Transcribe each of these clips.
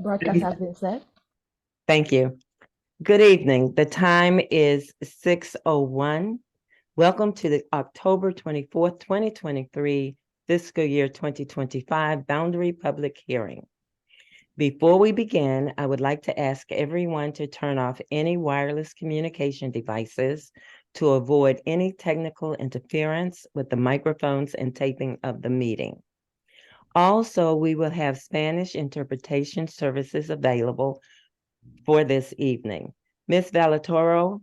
Broadcast has been set. Thank you. Good evening. The time is 6:01. Welcome to the October 24th, 2023 fiscal year 2025 Boundary Public Hearing. Before we begin, I would like to ask everyone to turn off any wireless communication devices to avoid any technical interference with the microphones and taping of the meeting. Also, we will have Spanish interpretation services available for this evening. Mr.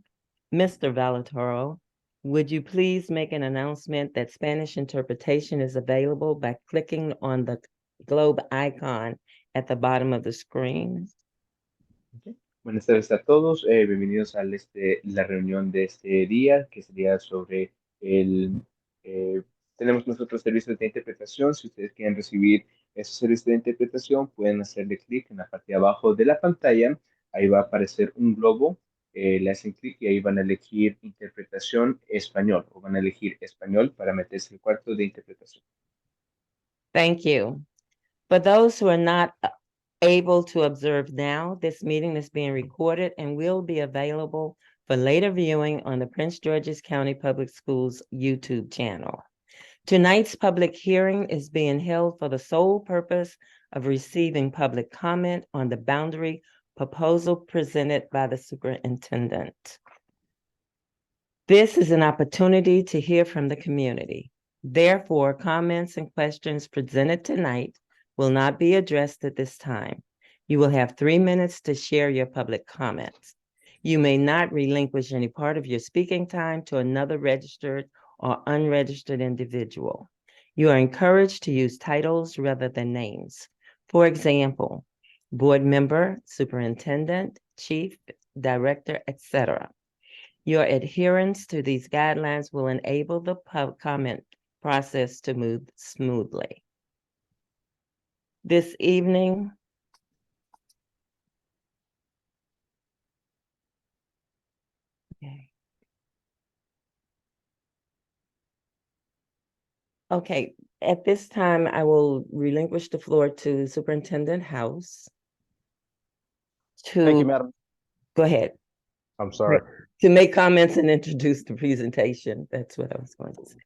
Valatoro, would you please make an announcement that Spanish interpretation is available by clicking on the globe icon at the bottom of the screen? Okay. Buenas tardes a todos, bienvenidos a la reunión de este día, que sería sobre tenemos nosotros servicios de interpretación. Si ustedes quieren recibir esos servicios de interpretación, pueden hacerle clic en la parte de abajo de la pantalla. Ahí va a aparecer un globo, le hacen clic y ahí van a elegir interpretación español, o van a elegir español para meterse al cuarto de interpretación. Thank you. For those who are not able to observe now, this meeting is being recorded and will be available for later viewing on the Prince George's County Public Schools YouTube channel. Tonight's public hearing is being held for the sole purpose of receiving public comment on the boundary proposal presented by the superintendent. This is an opportunity to hear from the community. Therefore, comments and questions presented tonight will not be addressed at this time. You will have 3 minutes to share your public comments. You may not relinquish any part of your speaking time to another registered or unregistered individual. You are encouraged to use titles rather than names. For example, board member, superintendent, chief, director, etc. Your adherence to these guidelines will enable the comment process to move smoothly. This evening, Okay, at this time, I will relinquish the floor to Superintendent House. Thank you, Madam. Go ahead. I'm sorry. To make comments and introduce the presentation. That's what I was going to say.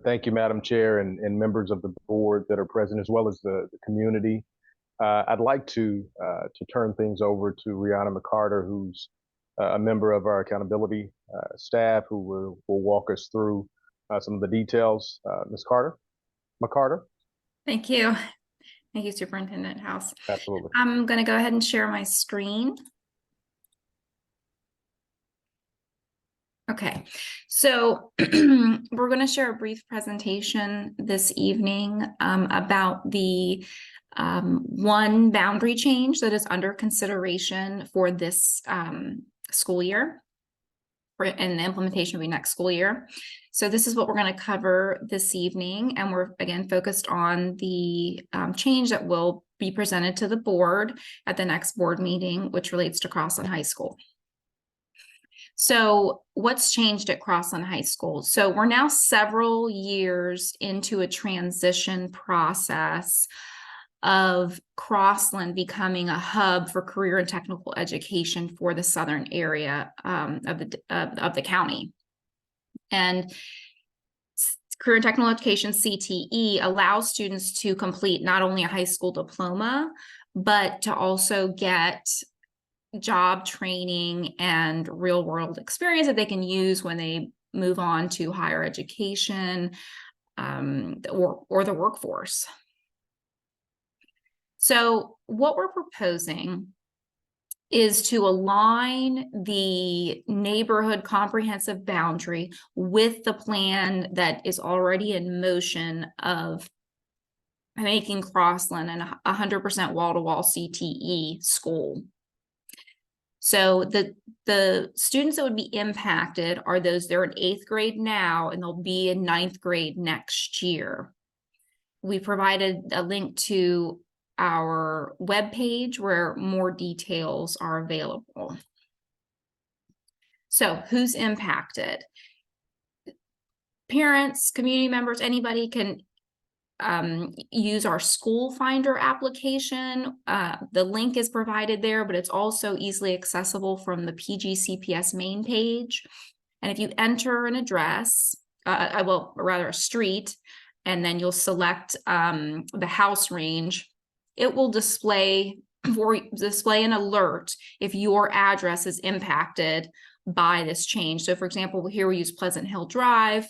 Thank you, Madam Chair, and members of the board that are present, as well as the community. I'd like to turn things over to Rihanna McCarter, who's a member of our accountability staff, who will walk us through some of the details. Ms. McCarter. Thank you. Thank you, Superintendent House. Absolutely. I'm going to go ahead and share my screen. Okay, so we're going to share a brief presentation this evening about the one boundary change that is under consideration for this school year, and the implementation will be next school year. So this is what we're going to cover this evening, and we're again focused on the change that will be presented to the board at the next board meeting, which relates to Crossland High School. So what's changed at Crossland High School? So we're now several years into a transition process of Crossland becoming a hub for career and technical education for the southern area of the county. And Career and Technical Education, CTE, allows students to complete not only a high school diploma, but to also get job training and real world experience that they can use when they move on to higher education or the workforce. So what we're proposing is to align the neighborhood comprehensive boundary with the plan that is already in motion of making Crossland an 100% wall-to-wall CTE school. So the students that would be impacted are those that are in 8th grade now, and they'll be in 9th grade next year. We provided a link to our webpage where more details are available. So who's impacted? Parents, community members, anybody can use our school finder application. The link is provided there, but it's also easily accessible from the PGCPS main page. And if you enter an address, well, rather a street, and then you'll select the house range, it will display an alert if your address is impacted by this change. So for example, here we use Pleasant Hill Drive.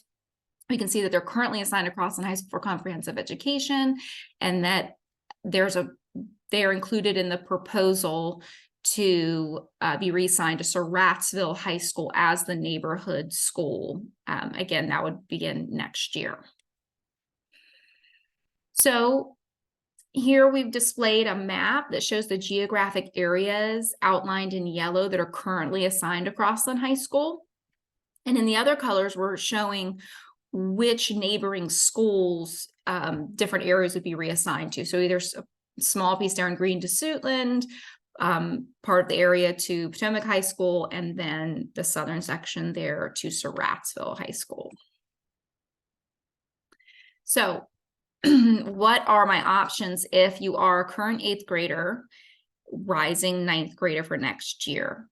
We can see that they're currently assigned to Crossland High School for comprehensive education, and that they are included in the proposal to be reassigned to Surrattsville High School as the neighborhood school. Again, that would begin next year. So here we've displayed a map that shows the geographic areas outlined in yellow that are currently assigned to Crossland High School. And in the other colors, we're showing which neighboring schools different areas would be reassigned to. So either a small piece there in green to Suitland, part of the area to Potomac High School, and then the southern section there to Surrattsville High School. So what are my options if you are a current 8th grader, rising 9th grader for next year?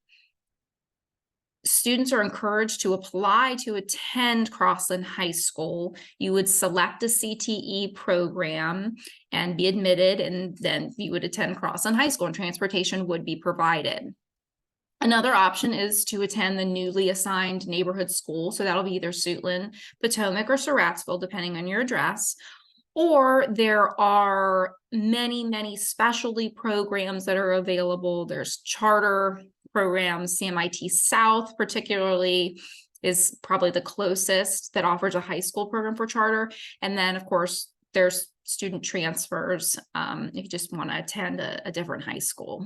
Students are encouraged to apply to attend Crossland High School. You would select a CTE program and be admitted, and then you would attend Crossland High School, and transportation would be provided. Another option is to attend the newly assigned neighborhood school. So that'll be either Suitland, Potomac, or Surrattsville, depending on your address. Or there are many, many specialty programs that are available. There's charter programs. CMIT South particularly is probably the closest that offers a high school program for charter. And then of course, there's student transfers if you just want to attend a different high school.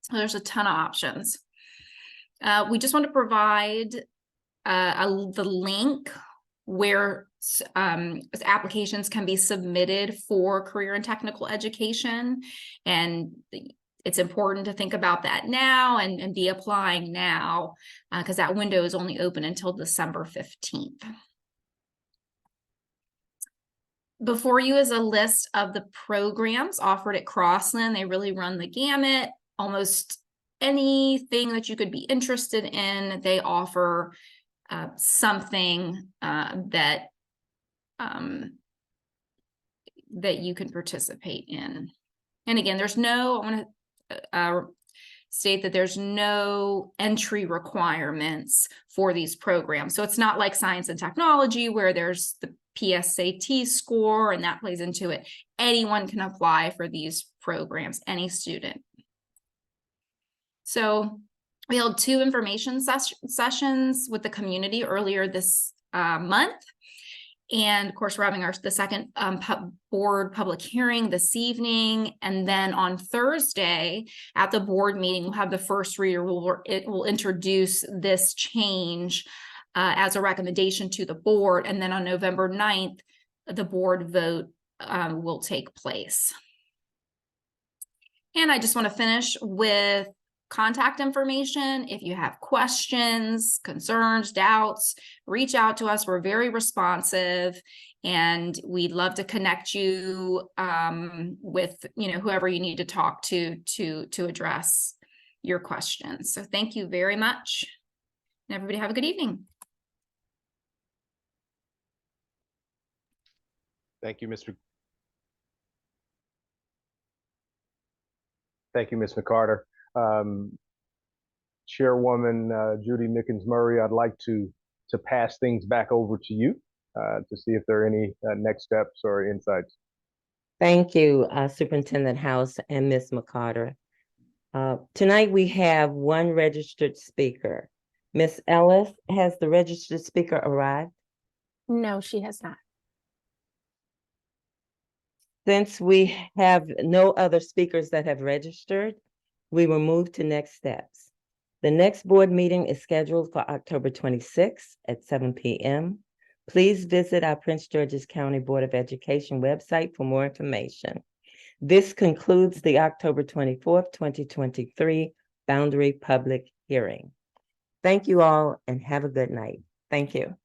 So there's a ton of options. We just want to provide the link where applications can be submitted for career and technical education. And it's important to think about that now and be applying now because that window is only open until December 15th. Before you is a list of the programs offered at Crossland. They really run the gamut. Almost anything that you could be interested in, they offer something that you can participate in. And again, there's no, I want to state that there's no entry requirements for these programs. So it's not like science and technology where there's the PSAT score and that plays into it. Anyone can apply for these programs, any student. So we held 2 information sessions with the community earlier this month. And of course, we're having the second board public hearing this evening. And then on Thursday at the board meeting, we'll have the first reader. It will introduce this change as a recommendation to the board. And then on November 9th, the board vote will take place. And I just want to finish with contact information. If you have questions, concerns, doubts, reach out to us. We're very responsive and we'd love to connect you with whoever you need to talk to address your questions. So thank you very much. And everybody have a good evening. Thank you, Ms. McCarter. Chairwoman Judy Mickens-Murray, I'd like to pass things back over to you to see if there are any next steps or insights. Thank you, Superintendent House and Ms. McCarter. Tonight we have 1 registered speaker. Ms. Ellis, has the registered speaker arrived? No, she has not. Since we have no other speakers that have registered, we will move to next steps. The next board meeting is scheduled for October 26th at 7 p.m. Please visit our Prince George's County Board of Education website for more information. This concludes the October 24th, 2023 Boundary Public Hearing. Thank you all and have a good night. Thank you.